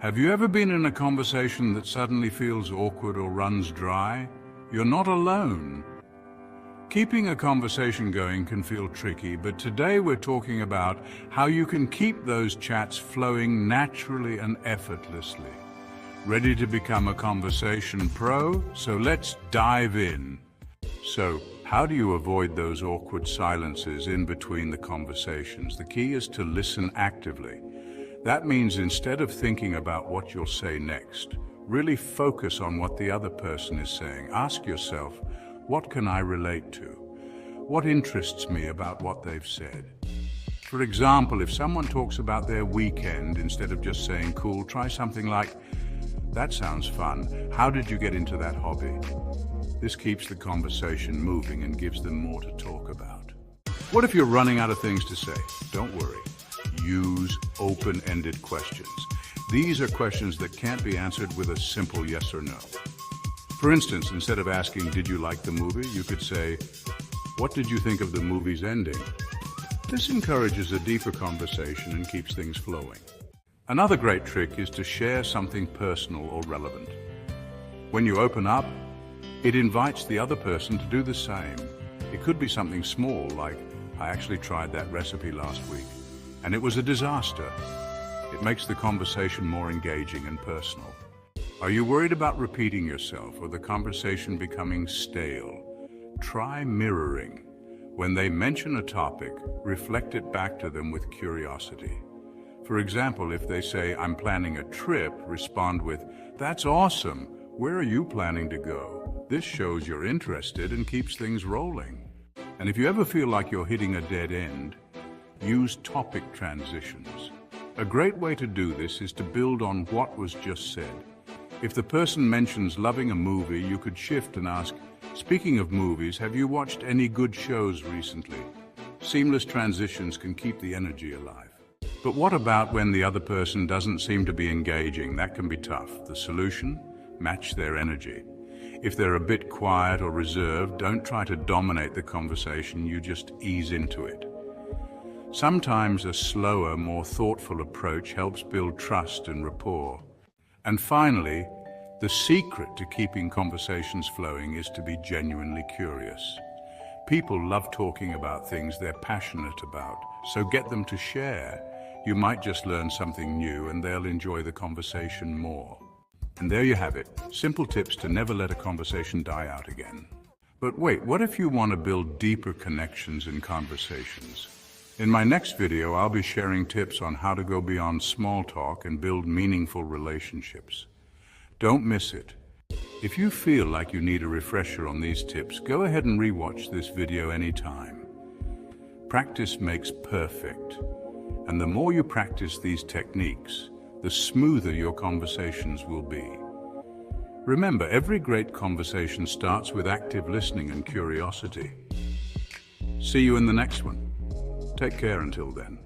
Have you ever been in a conversation that suddenly feels awkward or runs dry? You're not alone. Keeping a conversation going can feel tricky, but today we're talking about how you can keep those chats flowing naturally and effortlessly. Ready to become a conversation pro? So let's dive in. So, how do you avoid those awkward silences in between the conversations? The key is to listen actively. That means instead of thinking about what you'll say next, really focus on what the other person is saying. Ask yourself, what can I relate to? What interests me about what they've said? For example, if someone talks about their weekend, instead of just saying cool, try something like, that sounds fun. How did you get into that hobby? This keeps the conversation moving and gives them more to talk about. What if you're running out of things to say? Don't worry. Use open-ended questions. These are questions that can't be answered with a simple yes or no. For instance, instead of asking, did you like the movie? You could say, what did you think of the movie's ending? This encourages a deeper conversation and keeps things flowing. Another great trick is to share something personal or relevant. When you open up, it invites the other person to do the same. It could be something small, like, I actually tried that recipe last week, and it was a disaster. It makes the conversation more engaging and personal. Are you worried about repeating yourself or the conversation becoming stale? Try mirroring. When they mention a topic, reflect it back to them with curiosity. For example, if they say, I'm planning a trip, respond with, that's awesome. Where are you planning to go? This shows you're interested and keeps things rolling. And if you ever feel like you're hitting a dead end, use topic transitions. A great way to do this is to build on what was just said. If the person mentions loving a movie, you could shift and ask, speaking of movies, have you watched any good shows recently? Seamless transitions can keep the energy alive. But what about when the other person doesn't seem to be engaging? That can be tough. The solution? Match their energy. If they're a bit quiet or reserved, don't try to dominate the conversation, you just ease into it. Sometimes a slower, more thoughtful approach helps build trust and rapport. And finally, the secret to keeping conversations flowing is to be genuinely curious. People love talking about things they're passionate about, so get them to share. You might just learn something new and they'll enjoy the conversation more. And there you have it, simple tips to never let a conversation die out again. But wait, what if you want to build deeper connections in conversations? In my next video, I'll be sharing tips on how to go beyond small talk and build meaningful relationships. Don't miss it. If you feel like you need a refresher on these tips, go ahead and rewatch this video anytime. Practice makes perfect. And the more you practice these techniques, the smoother your conversations will be. Remember, every great conversation starts with active listening and curiosity. See you in the next one. Take care until then.